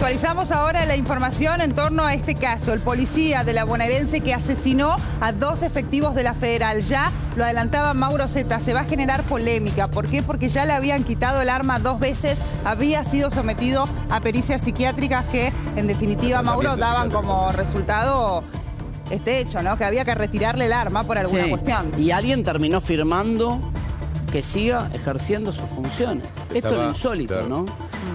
Actualizamos ahora la información en torno a este caso. El policía de la bonaerense que asesinó a 2 efectivos de la Federal. Ya lo adelantaba Mauro Zeta, se va a generar polémica. ¿Por qué? Porque ya le habían quitado el arma 2 veces. Había sido sometido a pericias psiquiátricas que, en definitiva, Mauro, daban como resultado este hecho, ¿no? Que había que retirarle el arma por alguna cuestión. Y alguien terminó firmando que siga ejerciendo sus funciones. Esto es lo insólito, claro, ¿no?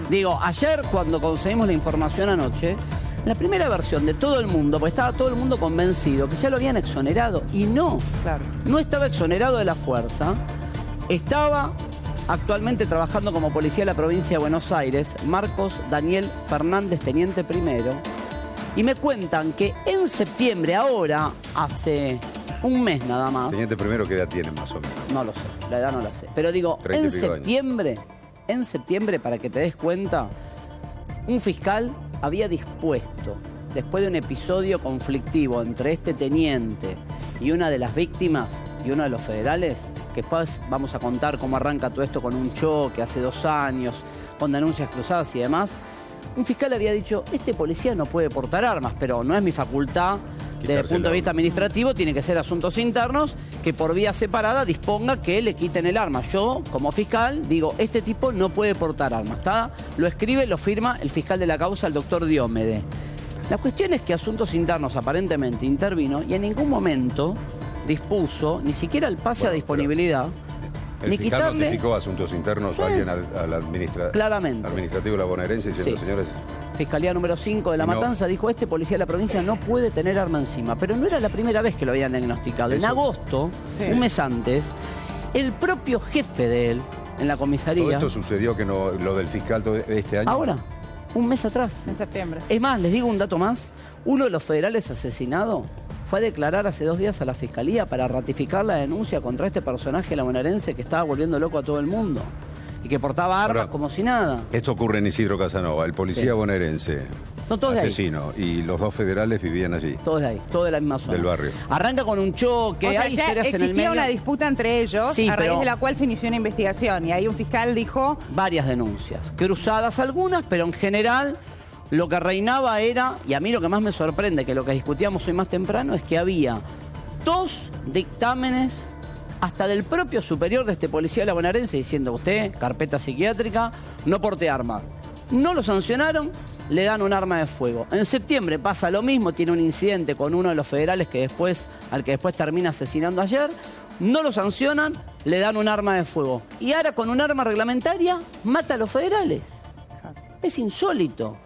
Digo, ayer cuando conseguimos la información anoche, la primera versión de todo el mundo, porque estaba todo el mundo convencido que ya lo habían exonerado, y no. Claro. No estaba exonerado de la fuerza, estaba actualmente trabajando como policía de la provincia de Buenos Aires, Marcos Daniel Fernández, teniente primero, y me cuentan que en septiembre, ahora, hace un mes nada más. Teniente primero, ¿qué edad tiene más o menos? No lo sé, la edad no la sé. Pero digo, en septiembre, para que te des cuenta, un fiscal había dispuesto, después de un episodio conflictivo entre este teniente y una de las víctimas y uno de los federales, que después vamos a contar cómo arranca todo esto con un choque hace 2 años, con denuncias cruzadas y demás. Un fiscal había dicho, este policía no puede portar armas, pero no es mi facultad. Desde el punto de vista administrativo, tiene que ser asuntos internos que por vía separada disponga que le quiten el arma. Yo, como fiscal, digo, este tipo no puede portar armas. ¿Está? Lo escribe, lo firma el fiscal de la causa, el doctor Diómede. La cuestión es que asuntos internos aparentemente intervino y en ningún momento dispuso ni siquiera el pase a disponibilidad. El fiscal notificó asuntos internos a alguien al administrativo de la bonaerense diciendo, señores... Fiscalía número 5 de La Matanza dijo, este policía de la provincia no puede tener arma encima. Pero no era la primera vez que lo habían diagnosticado. En agosto, un mes antes, el propio jefe de él, en la comisaría... ¿Todo esto sucedió que no, lo del fiscal este año? Ahora, un mes atrás. En septiembre. Es más, les digo un dato más. Uno de los federales asesinados fue a declarar hace 2 días a la fiscalía para ratificar la denuncia contra este personaje bonaerense que estaba volviendo loco a todo el mundo. Y que portaba armas como si nada. Esto ocurre en Isidro Casanova, el policía bonaerense. Son todos asesino, de ahí. Y los 2 federales vivían allí. Todos de ahí, todos de la misma zona. Del barrio. Arranca con un choque, o sea, hay historias en el medio. Existía una disputa entre ellos, a raíz de la cual se inició una investigación. Y ahí un fiscal dijo... Varias denuncias, cruzadas algunas, pero en general lo que reinaba era, y a mí lo que más me sorprende, que lo que discutíamos hoy más temprano, es que había 2 dictámenes hasta del propio superior de este policía de la bonaerense diciendo, usted, carpeta psiquiátrica, no porte armas. No lo sancionaron, le dan un arma de fuego. En septiembre pasa lo mismo, tiene un incidente con uno de los federales al que después termina asesinando ayer. No lo sancionan, le dan un arma de fuego. Y ahora con un arma reglamentaria mata a los federales. Es insólito.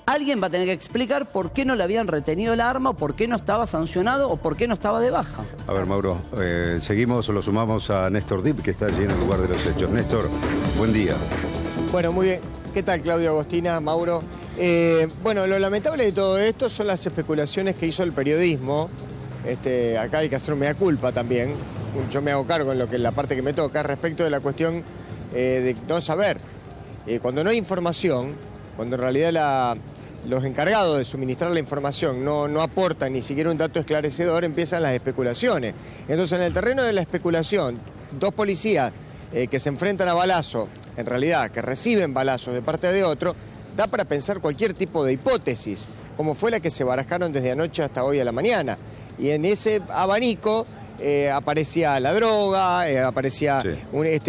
Alguien va a tener que explicar por qué no le habían retenido el arma, o por qué no estaba sancionado, o por qué no estaba de baja. A ver, Mauro, seguimos, lo sumamos a Néstor Dip, que está allí en el lugar de los hechos. Néstor, buen día. Bueno, muy bien. ¿Qué tal, Claudio, Agostina, Mauro? Bueno, lo lamentable de todo esto son las especulaciones que hizo el periodismo. Acá hay que hacer mea culpa también. Yo me hago cargo en la parte que me toca respecto de la cuestión de no saber. Cuando no hay información, cuando en realidad los encargados de suministrar la información no aportan ni siquiera un dato esclarecedor, empiezan las especulaciones. Entonces, en el terreno de la especulación, 2 policías que se enfrentan a balazo, en realidad que reciben balazos de parte de otro, da para pensar cualquier tipo de hipótesis, como fue la que se barajaron desde anoche hasta hoy a la mañana. Y en ese abanico aparecía la droga, aparecía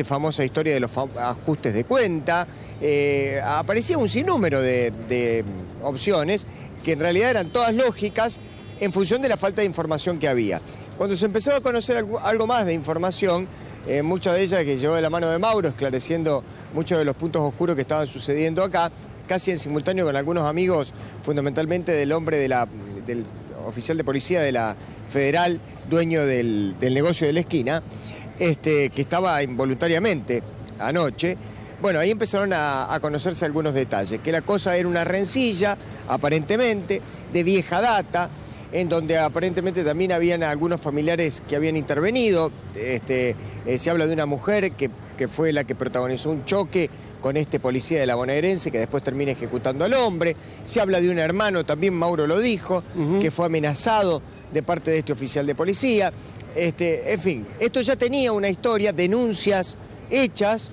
famosa historia de los ajustes de cuenta, aparecía un sinnúmero de opciones que en realidad eran todas lógicas en función de la falta de información que había. Cuando se empezó a conocer algo más de información, muchas de ellas que llevó de la mano de Mauro, esclareciendo muchos de los puntos oscuros que estaban sucediendo acá, casi en simultáneo con algunos amigos, fundamentalmente del hombre del oficial de policía de la Federal, dueño del negocio de la esquina, que estaba involuntariamente anoche. Bueno, ahí empezaron a conocerse algunos detalles, que la cosa era una rencilla, aparentemente, de vieja data, en donde aparentemente también habían algunos familiares que habían intervenido. Se habla de una mujer que fue la que protagonizó un choque con este policía de la bonaerense que después termina ejecutando al hombre. Se habla de un hermano, también Mauro lo dijo, que fue amenazado de parte de este oficial de policía. En fin, esto ya tenía una historia, denuncias hechas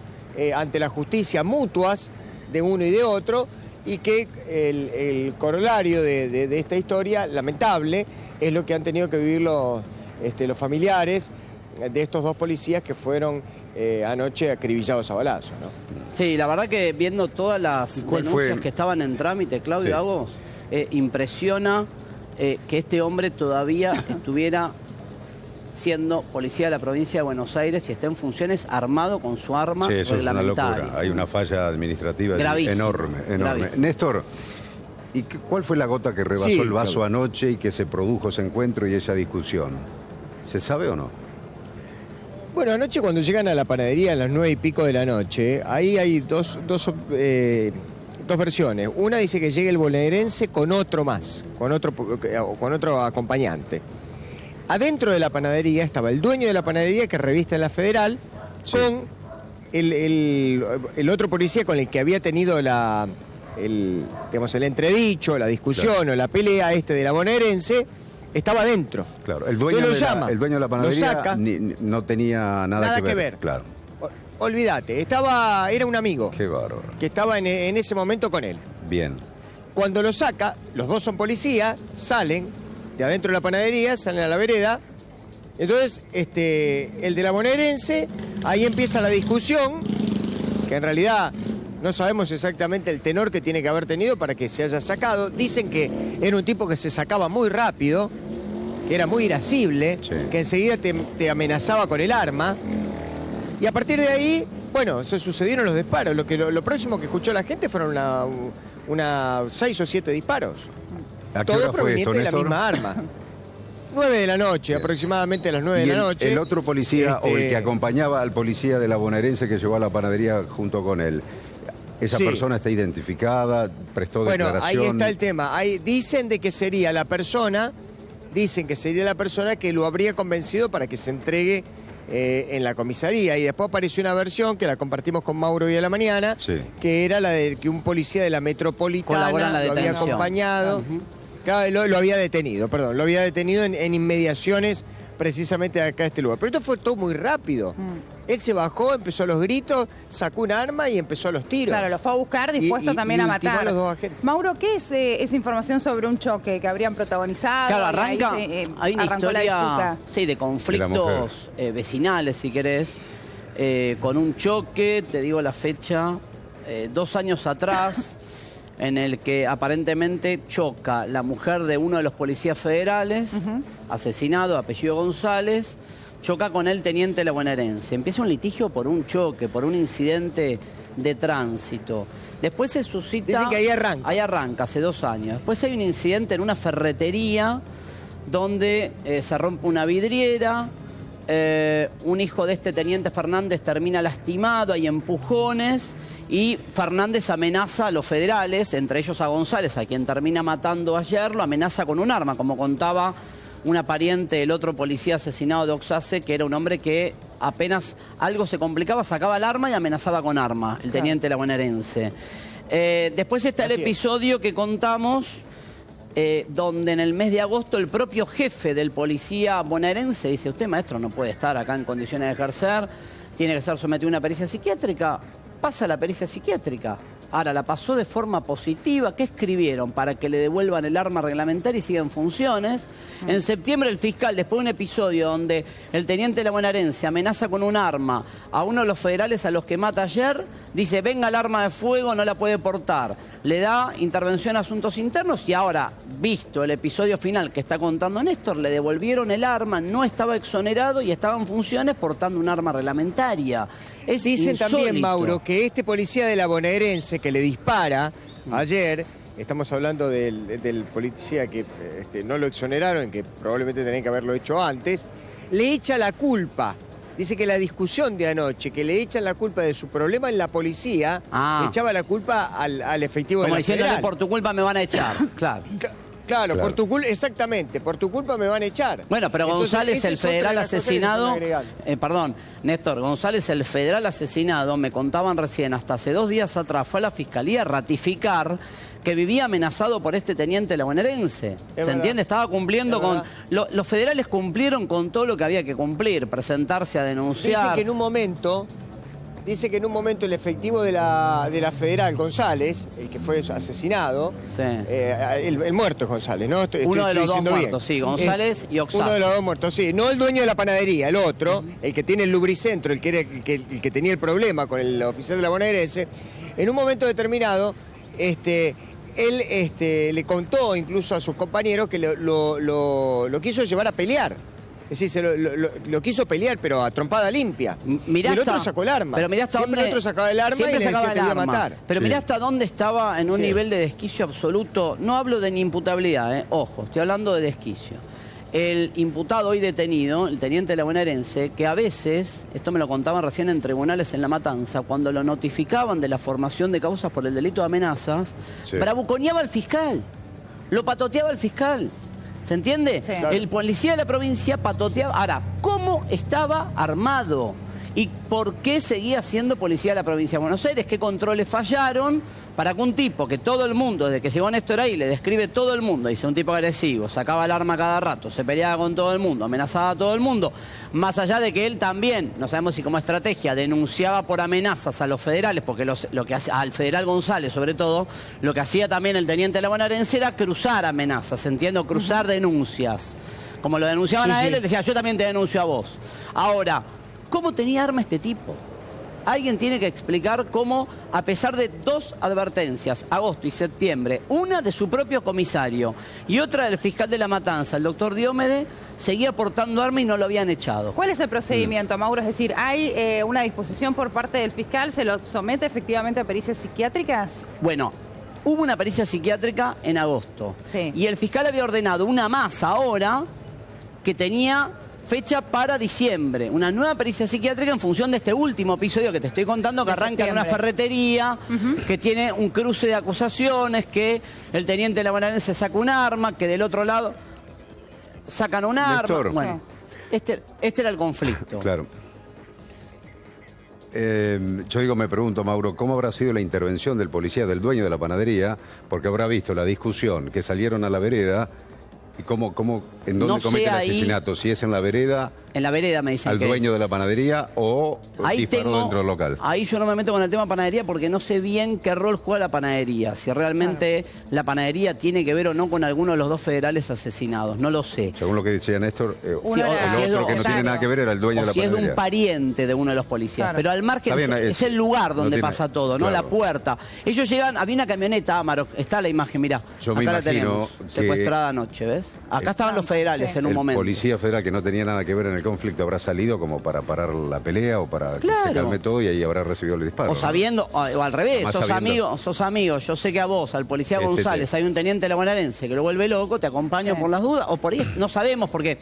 ante la justicia mutuas de uno y de otro, y que el corolario de esta historia lamentable es lo que han tenido que vivir los familiares de estos dos policías que fueron anoche acribillados a balazos, ¿no? Sí, la verdad que viendo todas las denuncias que estaban en trámite, Claudio, a vos, impresiona que este hombre todavía estuviera siendo policía de la provincia de Buenos Aires y está en funciones armado con su arma eso reglamentaria. Es una locura. Hay una falla administrativa gravísima, enorme. Gravísima. Néstor, ¿y cuál fue la gota que rebasó el vaso anoche y que se produjo ese encuentro y esa discusión? ¿Se sabe o no? Bueno, anoche cuando llegan a la panadería a las 9 y pico de la noche, ahí hay dos versiones. Una dice que llega el bonaerense con otro más, con otro acompañante. Adentro de la panadería estaba el dueño de la panadería que reviste en la Federal, con el otro policía con el que había tenido el entredicho, la discusión o la pelea de la bonaerense, estaba adentro. Claro, el dueño de la panadería saca, no tenía nada que ver. Claro. Olvídate, era un amigo. Qué bárbaro. Que estaba en ese momento con él. Bien. Cuando lo saca, los dos son policías, salen de adentro de la panadería, salen a la vereda. Entonces, el de la bonaerense, ahí empieza la discusión, que en realidad no sabemos exactamente el tenor que tiene que haber tenido para que se haya sacado. Dicen que era un tipo que se sacaba muy rápido, que era muy irascible, que enseguida te amenazaba con el arma. Y a partir de ahí, bueno, se sucedieron los disparos. Lo próximo que escuchó la gente fueron una 6 o 7 disparos. Todo proveniente de la misma arma. 9 de la noche, aproximadamente a las 9 de la noche. El otro policía, o el que acompañaba al policía de la bonaerense que llegó a la panadería junto con él, ¿esa persona está identificada? ¿Prestó declaración? Bueno, ahí está el tema. Dicen que sería la persona que lo habría convencido para que se entregue en la comisaría. Y después apareció una versión que la compartimos con Mauro hoy a la mañana, que era la de que un policía de la Metropolitana lo había acompañado. Claro, lo había detenido en inmediaciones precisamente de acá de este lugar. Pero esto fue todo muy rápido. Él se bajó, empezó los gritos, sacó un arma y empezó los tiros. Claro, lo fue a buscar dispuesto también a matar. A los dos agentes. Mauro, ¿qué es esa información sobre un choque que habrían protagonizado? Claro, hay una historia de conflictos vecinales, si querés, con un choque, te digo la fecha, 2 años atrás, en el que aparentemente choca la mujer de uno de los policías federales, asesinado, apellido González, choca con el teniente de la bonaerense. Empieza un litigio por un choque, por un incidente de tránsito. Después se suscita... Dicen que ahí arranca. Ahí arranca, hace 2 años. Después hay un incidente en una ferretería donde se rompe una vidriera, un hijo de este teniente Fernández termina lastimado, hay empujones y Fernández amenaza a los federales, entre ellos a González, a quien termina matando ayer, lo amenaza con un arma, como contaba una pariente del otro policía asesinado de Oxace, que era un hombre que apenas algo se complicaba, sacaba el arma y amenazaba con arma, el teniente de la bonaerense. Después está el episodio que contamos, donde en el mes de agosto el propio jefe del policía bonaerense dice: usted, maestro, no puede estar acá en condiciones de ejercer, tiene que ser sometido a una pericia psiquiátrica. Pasa la pericia psiquiátrica. Ahora, la pasó de forma positiva. ¿Qué escribieron? Para que le devuelvan el arma reglamentaria y siga en funciones. En septiembre el fiscal, después de un episodio donde el teniente de la bonaerense amenaza con un arma a uno de los federales a los que mata ayer, dice: venga el arma de fuego, no la puede portar. Le da intervención a asuntos internos y ahora, visto el episodio final que está contando Néstor, le devolvieron el arma, no estaba exonerado y estaba en funciones portando un arma reglamentaria. Dicen también, Mauro, que este policía de la bonaerense que le dispara ayer, estamos hablando del policía que no lo exoneraron, que probablemente tenían que haberlo hecho antes, le echa la culpa. Dice que la discusión de anoche, que le echan la culpa de su problema en la policía, le echaba la culpa al efectivo de la diciéndole: federal. por tu culpa me van a echar. Claro. Claro, por tu culpa, exactamente, por tu culpa me van a echar. Bueno, pero entonces, González, el federal asesinado, perdón, Néstor, González, el federal asesinado, me contaban recién, hasta hace 2 días atrás, fue a la fiscalía a ratificar que vivía amenazado por este teniente de la bonaerense. ¿Se entiende? Estaba cumpliendo con... Los federales cumplieron con todo lo que había que cumplir, presentarse a denunciar. Dice que en un momento dice que en un momento el efectivo de la Federal, González, el que fue asesinado, Sí. El muerto es González, ¿no? Uno de los dos diciendo bien. muertos, sí, González y Oxaz. Uno de los dos muertos, sí. No el dueño de la panadería, el otro, el que tiene el lubricentro, el que era el que tenía el problema con el oficial de la bonaerense. En un momento determinado, él le contó incluso a sus compañeros que lo quiso llevar a pelear. Es decir, lo quiso pelear, pero a trompada limpia. Mirá y el otro hasta, sacó el arma. Pero mirá hasta siempre dónde, el otro sacaba el arma y le decía te iba a matar. Pero Sí. mirá hasta dónde estaba en un Sí. nivel de desquicio absoluto. No hablo de inimputabilidad, ojo, estoy hablando de desquicio. El imputado hoy detenido, el teniente de la bonaerense, que a veces, esto me lo contaban recién en tribunales en La Matanza, cuando lo notificaban de la formación de causas por el delito de amenazas, Sí. bravuconeaba al fiscal, lo patoteaba al fiscal. ¿Se entiende? Sí. Claro. El policía de la provincia patoteaba. Ahora, ¿cómo estaba armado? ¿Y por qué seguía siendo policía de la provincia de Buenos Aires? ¿Qué controles fallaron para que un tipo que todo el mundo, desde que llegó Néstor ahí, le describe todo el mundo, dice un tipo agresivo, sacaba el arma cada rato, se peleaba con todo el mundo, amenazaba a todo el mundo, más allá de que él también, no sabemos si como estrategia, denunciaba por amenazas a los federales, porque lo que hacía, al federal González sobre todo, lo que hacía también el teniente de la bonaerense era cruzar amenazas, ¿entiendo? Cruzar denuncias. Como lo denunciaban Sí, a él, sí. él decía, yo también te denuncio a vos. Ahora, ¿cómo tenía arma este tipo? Alguien tiene que explicar cómo, a pesar de dos advertencias, agosto y septiembre, una de su propio comisario y otra del fiscal de La Matanza, el doctor Diómede, seguía portando arma y no lo habían echado. ¿Cuál es el procedimiento, Mauro? Es decir, ¿hay una disposición por parte del fiscal? ¿Se lo somete efectivamente a pericias psiquiátricas? Bueno, hubo una pericia psiquiátrica en agosto. Sí. Y el fiscal había ordenado una más ahora que tenía fecha para diciembre. Una nueva pericia psiquiátrica en función de este último episodio que te estoy contando, que De arranca en una septiembre. ferretería, que tiene un cruce de acusaciones, que el teniente de la bonaerense saca un arma, que del otro lado sacan un arma. Néstor. Bueno, este era el conflicto. Claro. Yo digo, me pregunto, Mauro, ¿cómo habrá sido la intervención del policía, del dueño de la panadería? Porque habrá visto la discusión, que salieron a la vereda. ¿Y en dónde No sé comete el ahí. asesinato? Si es en la vereda, En la vereda me dicen al que dueño es. de la panadería o disparó dentro del local. Ahí yo no me meto con el tema panadería porque no sé bien qué rol juega la panadería. Si realmente la panadería tiene que ver o no con alguno de los dos federales asesinados. No lo sé. Según lo que decía Néstor, Uno era- el otro que no Claro. tiene nada que ver era el dueño O de la si es de panadería. un pariente de uno de los policías. Claro. Pero al margen Está bien, es el lugar no donde tiene- pasa todo, ¿no? claro. La puerta. Ellos llegan, había una camioneta, Amarok, está la imagen, mirá. Yo me acá la imagino tenemos, que- secuestrada anoche, ¿ves? Acá estaban los federales Sí. en un El momento. policía federal que no tenía nada que ver en el conflicto habrá salido como para parar la pelea o para que Claro. se calme todo y ahí habrá recibido el disparo. O ¿no? sabiendo, o al revés, Además, sos sabiendo. amigo, yo sé que a vos, al policía González, hay un teniente de la bonaerense que lo vuelve loco, te acompaño Sí. por las dudas, o por ahí no sabemos porque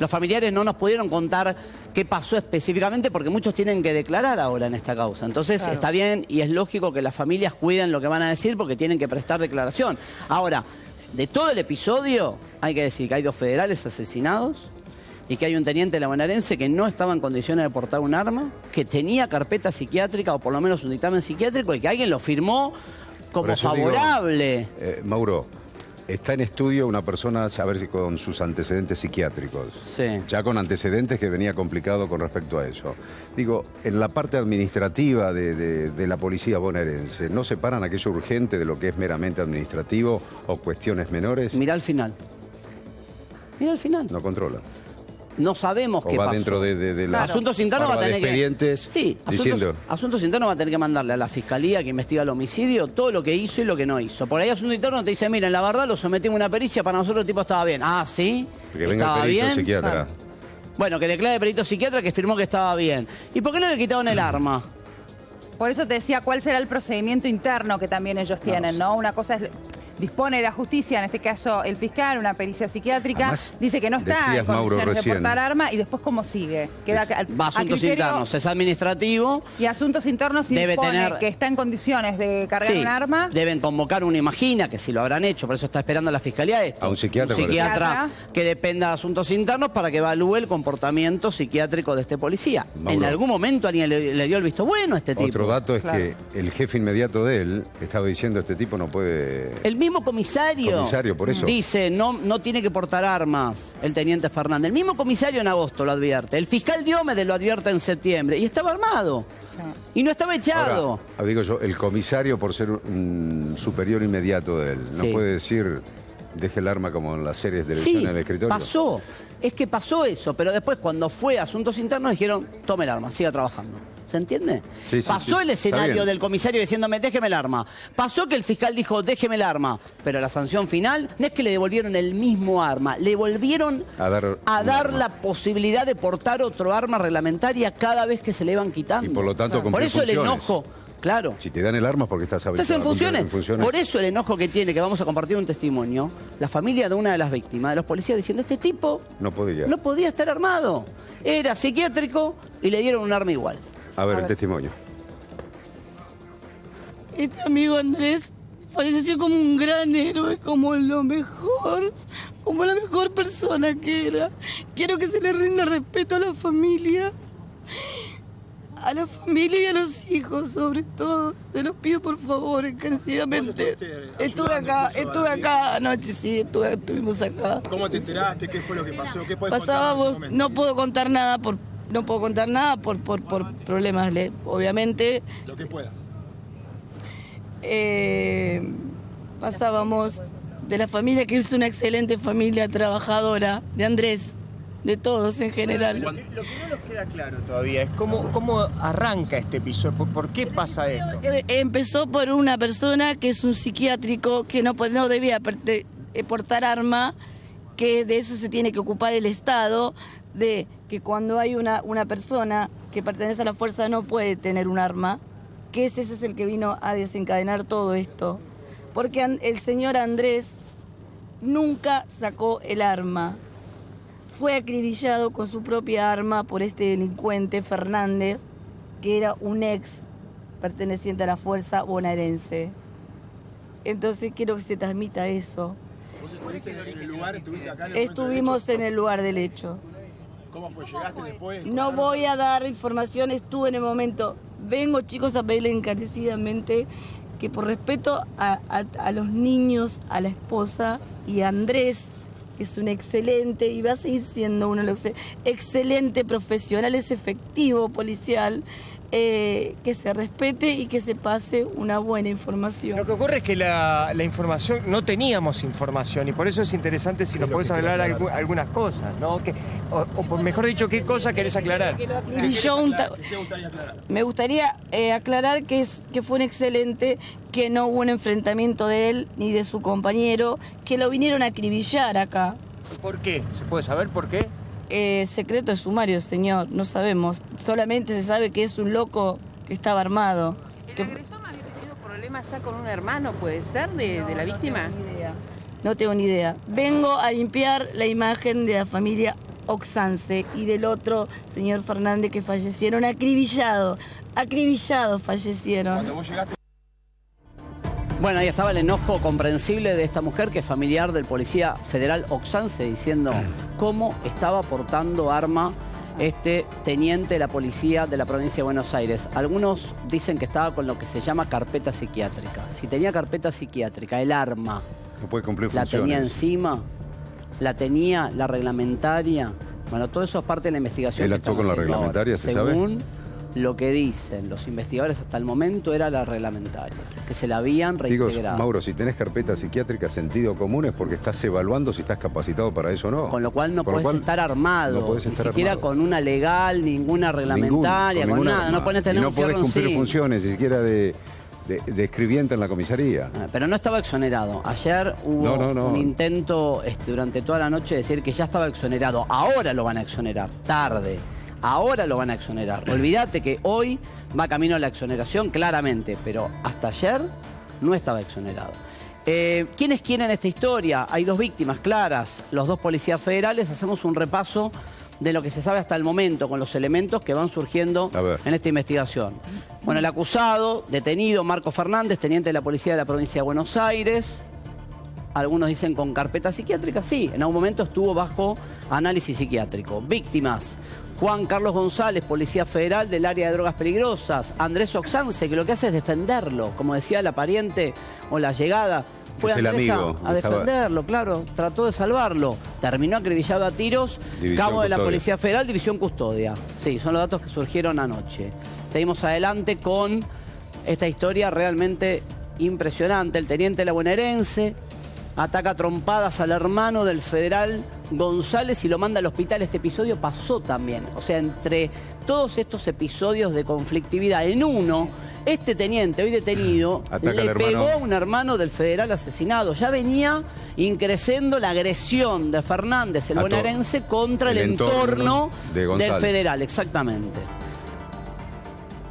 los familiares no nos pudieron contar qué pasó específicamente porque muchos tienen que declarar ahora en esta causa. Entonces Claro. está bien y es lógico que las familias cuiden lo que van a decir porque tienen que prestar declaración. Ahora, de todo el episodio, hay que decir que hay dos federales asesinados y que hay un teniente de la bonaerense que no estaba en condiciones de portar un arma, que tenía carpeta psiquiátrica o por lo menos un dictamen psiquiátrico y que alguien lo firmó Por como eso digo, favorable. Mauro, está en estudio una persona, a ver si con sus antecedentes psiquiátricos. Sí. Ya con antecedentes que venía complicado con respecto a eso. Digo, en la parte administrativa de la policía bonaerense, ¿no separan aquello urgente de lo que es meramente administrativo o cuestiones menores? Mirá al final. Mirá al final. No controla. No sabemos O qué va pasó. dentro de la Asuntos internos va a barba de tener que... expedientes Sí, diciendo... asuntos internos va a tener que mandarle a la fiscalía que investiga el homicidio todo lo que hizo y lo que no hizo. Por ahí asunto interno te dice, miren, la verdad lo sometimos a una pericia, para nosotros el tipo estaba bien. Ah, ¿sí? Que venga el ¿Estaba perito bien? psiquiatra. Claro. Bueno, que declare perito psiquiatra que firmó que estaba bien. ¿Y por qué no le quitaron el arma? Por eso te decía cuál será el procedimiento interno que también ellos tienen, ¿no? Una cosa es... Dispone la justicia, en este caso el fiscal, una pericia psiquiátrica, Además, dice que no está en decías, Mauro, condiciones de recién. portar arma y después cómo sigue. Queda Va a asuntos criterio- internos, es administrativo. Y asuntos internos si Debe dispone tener- que está en condiciones de cargar Sí, un arma. deben convocar una imagina, que si lo habrán hecho, por eso está esperando la fiscalía esto. A un psiquiatra, Un por psiquiatra que dependa de asuntos internos para que evalúe el comportamiento psiquiátrico de este policía. Mauro. En algún momento alguien le dio el visto bueno a este tipo. Otro dato es Claro. que el jefe inmediato de él estaba diciendo este tipo no puede... El mismo mismo comisario, por eso. dice no tiene que portar armas el teniente Fernández. El mismo comisario en agosto lo advierte. El fiscal Diomedes lo advierte en septiembre. Y estaba armado. Y no estaba echado. Ahora, digo yo, el comisario, por ser un superior inmediato de él, no puede decir, deje el arma como en las series de televisión en el escritorio. Pasó. Es que pasó eso, pero después cuando fue a Asuntos Internos dijeron, tome el arma, siga trabajando. ¿Se entiende? Sí, pasó el escenario del comisario diciéndome, déjeme el arma. Pasó que el fiscal dijo, déjeme el arma. Pero la sanción final no es que le devolvieron el mismo arma, le volvieron a dar la posibilidad de portar otro arma reglamentaria cada vez que se le iban quitando. Y por lo tanto, por eso el enojo. Claro. Si te dan el arma es porque estás habilitado. Estás en funciones. Por eso el enojo que tiene, que vamos a compartir un testimonio, la familia de una de las víctimas, de los policías diciendo, este tipo no podía estar armado. Era psiquiátrico y le dieron un arma igual. A ver, el testimonio. Este amigo Andrés falleció como un gran héroe, como lo mejor, como la mejor persona que era. Quiero que se le rinda respeto a la familia. A la familia y a los hijos, sobre todo. Se los pido, por favor, encarecidamente. Estuve acá anoche, sí, estuvimos acá. ¿Cómo te enteraste? ¿Qué fue lo que pasó? ¿Qué puedes Pasábamos, contar? no puedo contar nada por problemas, obviamente. Lo que puedas. Pasábamos de la familia, que es una excelente familia trabajadora, de Andrés, de todos en general. Lo que no nos queda claro todavía es cómo arranca este episodio, por qué pasa esto. Empezó por una persona que es un psiquiátrico que no debía portar arma, que de eso se tiene que ocupar el Estado, de que cuando hay una persona que pertenece a la fuerza no puede tener un arma, que ese es el que vino a desencadenar todo esto. Porque el señor Andrés nunca sacó el arma. Fue acribillado con su propia arma por este delincuente Fernández, que era un ex perteneciente a la fuerza bonaerense. Entonces quiero que se transmita eso. ¿Vos estuviste en el lugar? ¿Estuviste acá en el Estuvimos en el lugar del hecho. ¿Cómo fue? ¿Llegaste después? No voy a dar información, estuve en el momento. Vengo, chicos, a pedirle encarecidamente que por respeto a los niños, a la esposa y a Andrés, que es un excelente, y va a seguir siendo uno de los excelentes profesionales, efectivo, policial, que se respete y que se pase una buena información. Lo que ocurre es que la información, no teníamos información, y por eso es interesante si nos podés hablar algunas cosas, ¿no? O mejor dicho, ¿qué cosa querés aclarar? ¿Qué te gustaría aclarar? Me gustaría aclarar que fue un excelente, que no hubo un enfrentamiento de él ni de su compañero, que lo vinieron a acribillar acá. ¿Por qué? ¿Se puede saber por qué? Secreto de sumario, señor, no sabemos. Solamente se sabe que es un loco que estaba armado. ¿El agresor no había tenido problemas ya con un hermano, puede ser, de la víctima? No tengo ni idea. Vengo a limpiar la imagen de la familia Oxance y del otro señor Fernández, que fallecieron acribillados fallecieron. Cuando vos llegaste... Bueno, ahí estaba el enojo comprensible de esta mujer, que es familiar del policía federal Oxance, diciendo cómo estaba portando arma este teniente de la policía de la provincia de Buenos Aires. Algunos dicen que estaba con lo que se llama carpeta psiquiátrica. Si tenía carpeta psiquiátrica, el arma No puede cumplir la funciones. tenía encima, la tenía la reglamentaria. Bueno, todo eso es parte de la investigación. ¿Él que actuó con la estamos haciendo reglamentaria, ahora. se sabe? Según lo que dicen los investigadores hasta el momento, era la reglamentaria, que se la habían Digo, reintegrado. Mauro, si tenés carpeta psiquiátrica, sentido común, es porque estás evaluando si estás capacitado para eso o no. Con lo cual no Con lo podés cual, estar armado, no podés ni estar siquiera armado. con una legal, ninguna reglamentaria, con nada. No podés tener y no un podés fierro cumplir encima. funciones, ni siquiera de escribiente en la comisaría. Pero no estaba exonerado. Ayer hubo No. un intento durante toda la noche de decir que ya estaba exonerado. Ahora lo van a exonerar, tarde. Ahora lo van a exonerar. Olvídate que hoy va camino a la exoneración, claramente, pero hasta ayer no estaba exonerado. ¿Quiénes quieren esta historia? Hay dos víctimas claras, los dos policías federales. Hacemos un repaso de lo que se sabe hasta el momento, con los elementos que van surgiendo en esta investigación. Bueno, el acusado, detenido, Marco Fernández, teniente de la policía de la provincia de Buenos Aires. Algunos dicen con carpeta psiquiátrica, sí, en algún momento estuvo bajo análisis psiquiátrico. Víctimas: Juan Carlos González, policía federal del área de drogas peligrosas. Andrés Oxance, que lo que hace es defenderlo, como decía la pariente o la llegada fue Es el Andrés amigo, a defenderlo, claro, trató de salvarlo. Terminó acribillado a tiros, División cabo de la Custodia. Policía Federal, División Custodia. Sí, son los datos que surgieron anoche. Seguimos adelante con esta historia realmente impresionante. El teniente la bonaerense ataca a trompadas al hermano del federal González y lo manda al hospital. Este episodio pasó también. O sea, entre todos estos episodios de conflictividad, en uno, este teniente hoy detenido Ataca le al hermano. pegó a un hermano del federal asesinado. Ya venía increciendo la agresión de Fernández, el A bonaerense, contra el el entorno entorno de del González. federal, exactamente.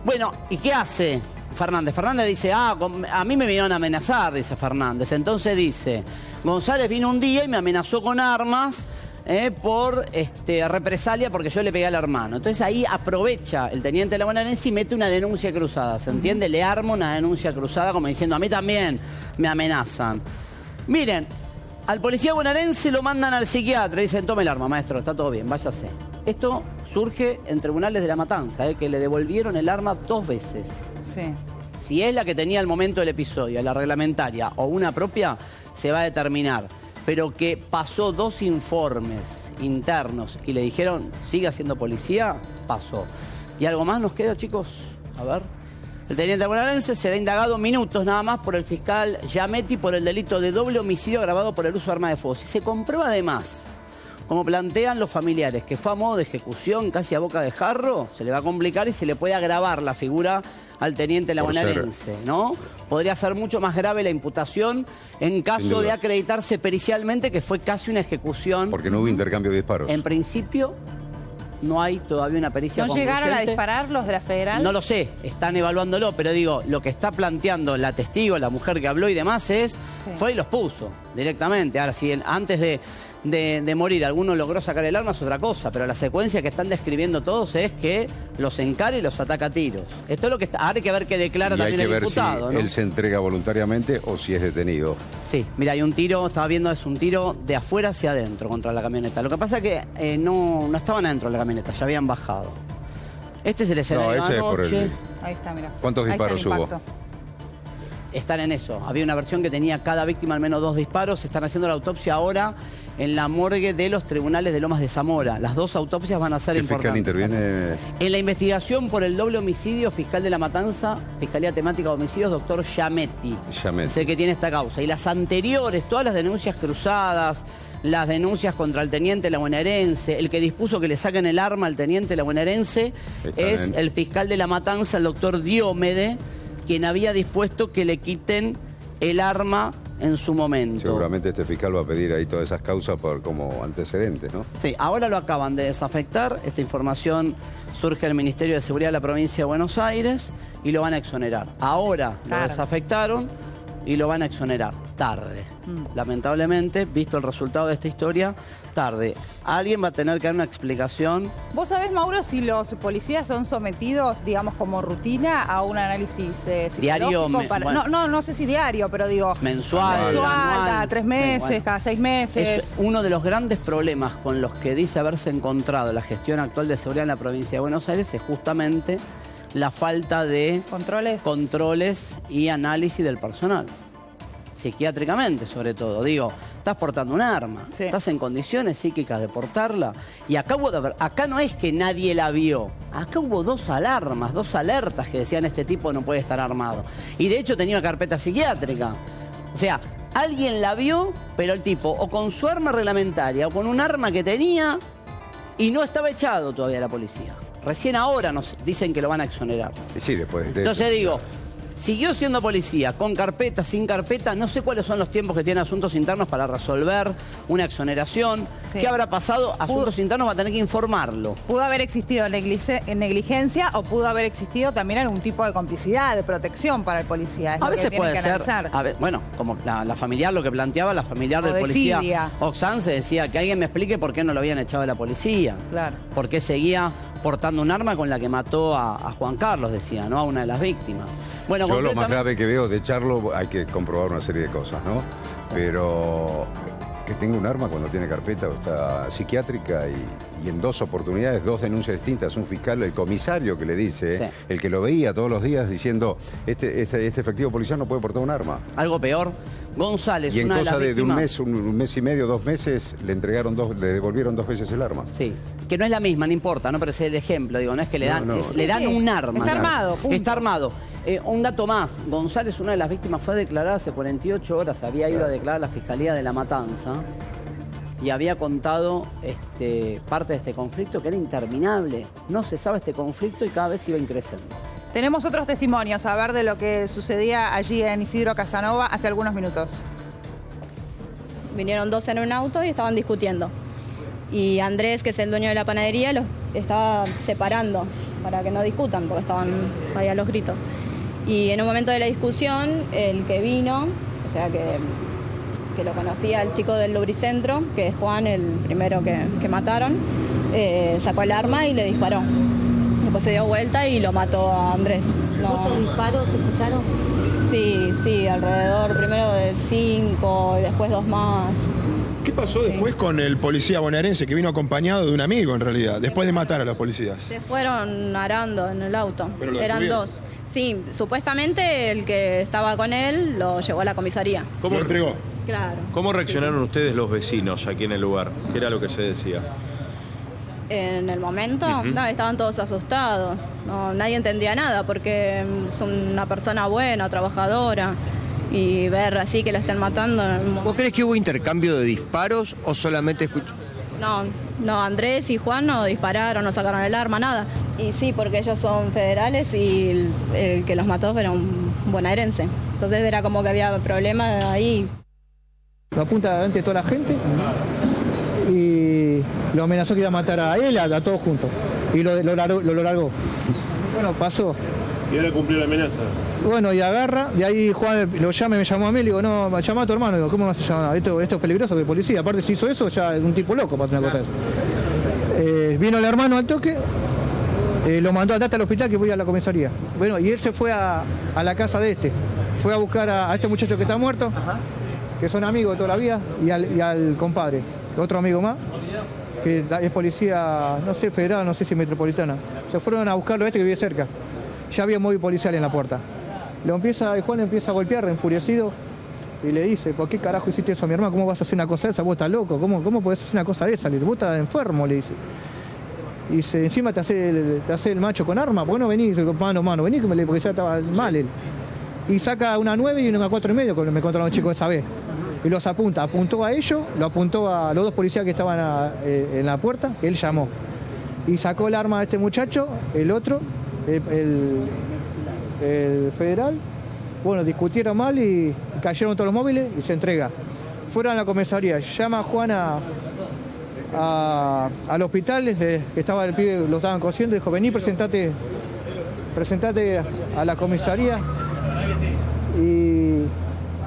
Bueno, ¿y qué hace Fernández? Fernández dice, a mí me vinieron a amenazar, dice Fernández. Entonces dice, González vino un día y me amenazó con armas por represalia porque yo le pegué al hermano. Entonces ahí aprovecha el teniente de la bonaerense y mete una denuncia cruzada, ¿se entiende? Le arma una denuncia cruzada como diciendo, a mí también me amenazan. Miren, al policía bonaerense lo mandan al psiquiatra y dicen, tome el arma, maestro, está todo bien, váyase. Esto surge en tribunales de La Matanza, que le devolvieron el arma 2 veces. Sí. Si es la que tenía al momento del episodio, la reglamentaria o una propia, se va a determinar. Pero que pasó 2 informes internos y le dijeron, siga siendo policía, pasó. ¿Y algo más nos queda, chicos? A ver. El teniente bonaerense será indagado minutos nada más por el fiscal Giametti por el delito de doble homicidio agravado por el uso de arma de fuego. Si se comprueba además, como plantean los familiares, que fue a modo de ejecución casi a boca de jarro, se le va a complicar y se le puede agravar la figura al teniente la Por bonaerense, ¿no? Podría ser mucho más grave la imputación en caso duda. de acreditarse pericialmente que fue casi una ejecución. Porque no hubo intercambio de disparos. En principio, no hay todavía una pericia ¿No llegaron a concluyente. disparar los de la Federal? No lo sé, están evaluándolo, pero digo, lo que está planteando la testigo, la mujer que habló y demás es, fue y los puso directamente. Ahora, si antes de morir alguno logró sacar el arma es otra cosa, pero la secuencia que están describiendo todos es que los encara y los ataca a tiros. Esto es lo que está, ahora hay que ver qué declara Y hay también que el ver diputado, si ¿no? él se entrega voluntariamente o si es detenido. Sí, mira, hay un tiro, estaba viendo, es un tiro de afuera hacia adentro contra la camioneta. Lo que pasa es que no estaban adentro de la camioneta, ya habían bajado. Este es el escenario No, ese es por anoche. el... Ahí está, mira. ¿Cuántos Ahí está el disparos hubo? impacto. Están en eso. Había una versión que tenía cada víctima al menos 2 disparos. Están haciendo la autopsia ahora en la morgue de los tribunales de Lomas de Zamora. Las 2 autopsias van a ser ¿Qué fiscal importantes. interviene? En la investigación por el doble homicidio, fiscal de La Matanza, Fiscalía Temática de Homicidios, doctor Giametti. Giametti. Es el que tiene esta causa. Y las anteriores, todas las denuncias cruzadas, las denuncias contra el teniente la bonaerense, el que dispuso que le saquen el arma al teniente la bonaerense, Están es en- el fiscal de La Matanza, el doctor Diómede, quien había dispuesto que le quiten el arma en su momento. Seguramente este fiscal va a pedir ahí todas esas causas como antecedentes, ¿no? Sí, ahora lo acaban de desafectar. Esta información surge del Ministerio de Seguridad de la Provincia de Buenos Aires y lo van a exonerar. Ahora lo Claro. desafectaron y lo van a exonerar. Tarde. Lamentablemente, visto el resultado de esta historia, tarde. Alguien va a tener que dar una explicación. ¿Vos sabés, Mauro, si los policías son sometidos, digamos, como rutina a un análisis Diario, psicológico? bueno. No sé si diario, pero digo... Mensual, anual. cada 3 Sí, meses, bueno. cada 6 meses. Es uno de los grandes problemas con los que dice haberse encontrado la gestión actual de seguridad en la provincia de Buenos Aires es justamente la falta de controles y análisis del personal. Psiquiátricamente, sobre todo. Digo, estás portando un arma, Sí. estás en condiciones psíquicas de portarla. Y acá no es que nadie la vio. Acá hubo 2 alarmas, 2 alertas que decían este tipo no puede estar armado. Y de hecho tenía una carpeta psiquiátrica. O sea, alguien la vio, pero el tipo o con su arma reglamentaria o con un arma que tenía y no estaba echado todavía la policía. Recién ahora nos dicen que lo van a exonerar. Y sí, después de Entonces digo, siguió siendo policía, con carpeta, sin carpeta, no sé cuáles son los tiempos que tiene Asuntos Internos para resolver una exoneración. Sí. ¿Qué habrá pasado? Asuntos Internos va a tener que informarlo. Pudo haber existido negligencia o pudo haber existido también algún tipo de complicidad, de protección para el policía. Es A lo que veces tienen puede que ser, analizar. bueno, como la familiar, lo que planteaba la familiar O del policía desidia. Oxán, se decía que alguien me explique por qué no lo habían echado de la policía. Claro. ¿Por qué seguía portando un arma con la que mató a Juan Carlos, decía, ¿no? A una de las víctimas. Bueno, Yo lo más concretamente- grave que veo de echarlo, hay que comprobar una serie de cosas, ¿no? Pero que tenga un arma cuando tiene carpeta o está psiquiátrica y en 2 oportunidades, 2 denuncias distintas, un fiscal, el comisario que le dice, Sí. el que lo veía todos los días diciendo, este efectivo policial no puede portar un arma. Algo peor, González, Y en una de las cosa de víctimas... un mes y medio, 2 meses, le devolvieron 2 veces el arma. Sí, que no es la misma, no importa, ¿no? Pero ese es el ejemplo, digo, no es que le dan, No, no. le dan un arma. Está armado, punto. Está armado. Un dato más, González, una de las víctimas, fue declarada hace 48 horas, había ido a declarar a la Fiscalía de La Matanza y había contado parte de este conflicto que era interminable. No cesaba este conflicto y cada vez iba creciendo. Tenemos otros testimonios a ver de lo que sucedía allí en Isidro Casanova hace algunos minutos. Vinieron 2 en un auto y estaban discutiendo. Y Andrés, que es el dueño de la panadería, los estaba separando para que no discutan, porque estaban ahí a los gritos. Y en un momento de la discusión, el que vino, o sea que lo conocía el chico del Lubricentro, que es Juan, el primero que mataron, sacó el arma y le disparó. Después se dio vuelta y lo mató a Andrés. ¿Muchos disparos se escucharon? Sí, alrededor primero de 5 y después 2 más. ¿Qué pasó después con el policía bonaerense que vino acompañado de un amigo en realidad, después de matar a los policías? Se fueron arando en el auto. ¿Pero lo Eran detuvieron? 2. Sí, supuestamente el que estaba con él lo llevó a la comisaría. ¿Cómo lo entregó? Claro. ¿Cómo reaccionaron ustedes los vecinos aquí en el lugar? ¿Qué era lo que se decía? En el momento, no, estaban todos asustados. No, nadie entendía nada porque es una persona buena, trabajadora. Y ver así que lo estén matando. ¿Vos crees que hubo intercambio de disparos o solamente escuchó? No, Andrés y Juan no dispararon, no sacaron el arma, nada. Y sí, porque ellos son federales y el que los mató era un bonaerense. Entonces era como que había problemas ahí. Lo apunta delante de toda la gente y lo amenazó que iba a matar a él, a todos juntos. Y lo largó. Bueno, pasó. ¿Y ahora cumplió la amenaza? Bueno, y agarra, de ahí Juan lo llama, me llamó a mí, le digo, no, llama a tu hermano, digo, ¿cómo vas a llamar? Esto es peligroso, que policía, aparte si hizo eso, ya es un tipo loco para hacer una cosa de eso. Vino el hermano al toque, lo mandó a al hospital que voy a la comisaría. Bueno, y él se fue a la casa de fue a buscar a este muchacho que está muerto, que son amigos de toda la vida, y al compadre, otro amigo más, que es policía, no sé, federal, no sé si metropolitana. Se fueron a buscarlo que vive cerca. Ya había un móvil policial en la puerta. Juan empieza a golpear, enfurecido, y le dice, ¿por qué carajo hiciste eso a mi hermano? ¿Cómo vas a hacer una cosa de esa? Vos estás loco, ¿cómo podés hacer una cosa de esa? Vos estás enfermo, le dice. Y dice, encima te hace el macho con arma, ¿por qué no venís mano a mano? Vení, porque ya estaba mal él. Y saca una 9 y una 4,5, como me contaron los chicos esa vez. Y los apuntó a ellos, lo apuntó a los 2 policías que estaban en la puerta, que él llamó. Y sacó el arma de este muchacho, el otro, el federal, bueno, discutieron mal y cayeron todos los móviles y se entrega. Fueron a la comisaría, llama a Juan al hospital, que estaba el pibe, lo estaban cosiendo, dijo, vení, presentate a la comisaría y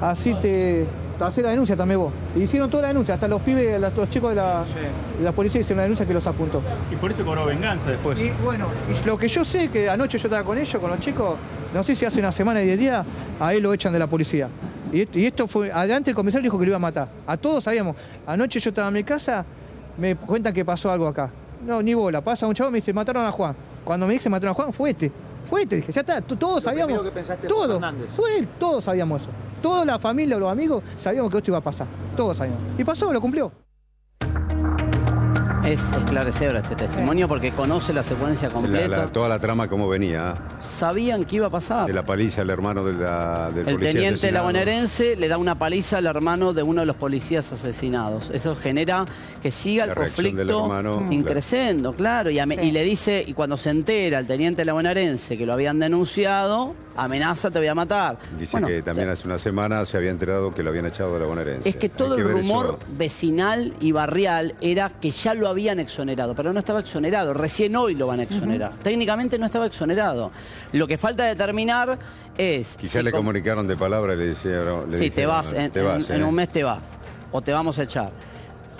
así te hace la denuncia también vos. Y hicieron toda la denuncia, hasta los pibes, los chicos de la policía hicieron la denuncia que los apuntó. Y por eso cobró venganza después. Y bueno, y lo que yo sé, que anoche yo estaba con ellos, con los chicos, no sé si hace una semana y 10 días, a él lo echan de la policía. Y esto fue, adelante el comisario dijo que lo iba a matar. A todos sabíamos. Anoche yo estaba en mi casa, me cuentan que pasó algo acá. No, ni bola, pasa un chavo y me dice, mataron a Juan. Cuando me dije mataron a Juan, fue este, dije, ya está, todos sabíamos. Todos sabíamos eso. Toda la familia, los amigos, sabíamos que esto iba a pasar. Todos sabíamos. Y pasó, lo cumplió. Es esclarecedor este testimonio porque conoce la secuencia completa. Toda la trama cómo venía. Sabían que iba a pasar. De la paliza al hermano del El policía teniente asesinado. bonaerense le da una paliza al hermano de uno de los policías asesinados. Eso genera que siga el reacción del conflicto hermano, increciendo, claro. Y le dice, y cuando se entera el teniente bonaerense que lo habían denunciado, amenaza, te voy a matar. Dice que también hace una semana se había enterado que lo habían echado de la bonaerense. Es que todo el rumor vecinal y barrial era que ya lo habían exonerado, pero no estaba exonerado. Recién hoy lo van a exonerar. Técnicamente no estaba exonerado. Lo que falta determinar es... Quizás le comunicaron de palabra y le dijeron... Sí, te vas, en un mes te vas, o te vamos a echar.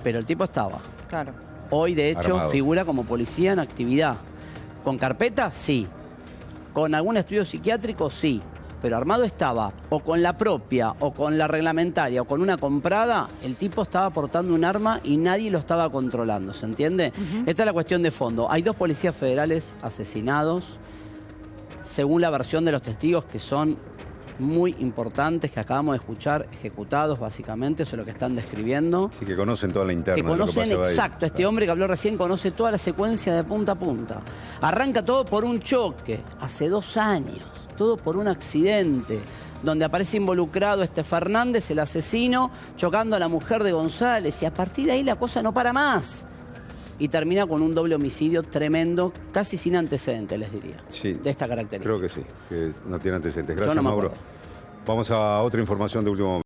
Pero el tipo estaba. Claro. Hoy, de hecho, Armado. figura como policía en actividad. ¿Con carpeta? Sí. ¿Con algún estudio psiquiátrico? Sí. pero armado estaba o con la propia, o con la reglamentaria, o con una comprada, el tipo estaba portando un arma y nadie lo estaba controlando, ¿se entiende? Esta es la cuestión de fondo. Hay 2 policías federales asesinados, según la versión de los testigos, que son muy importantes, que acabamos de escuchar, ejecutados básicamente, eso es lo que están describiendo. Sí, que conocen toda la interna. Que conocen, de lo que exacto, este hombre que habló recién conoce toda la secuencia de punta a punta. Arranca todo por un choque, hace 2 años, todo por un accidente, donde aparece involucrado Fernández, el asesino, chocando a la mujer de González, y a partir de ahí la cosa no para más. Y termina con un doble homicidio tremendo, casi sin antecedentes, les diría, sí, de esta característica. Creo que sí, que no tiene antecedentes. Gracias, Yo no me Mauro. acuerdo. Vamos a otra información de último momento.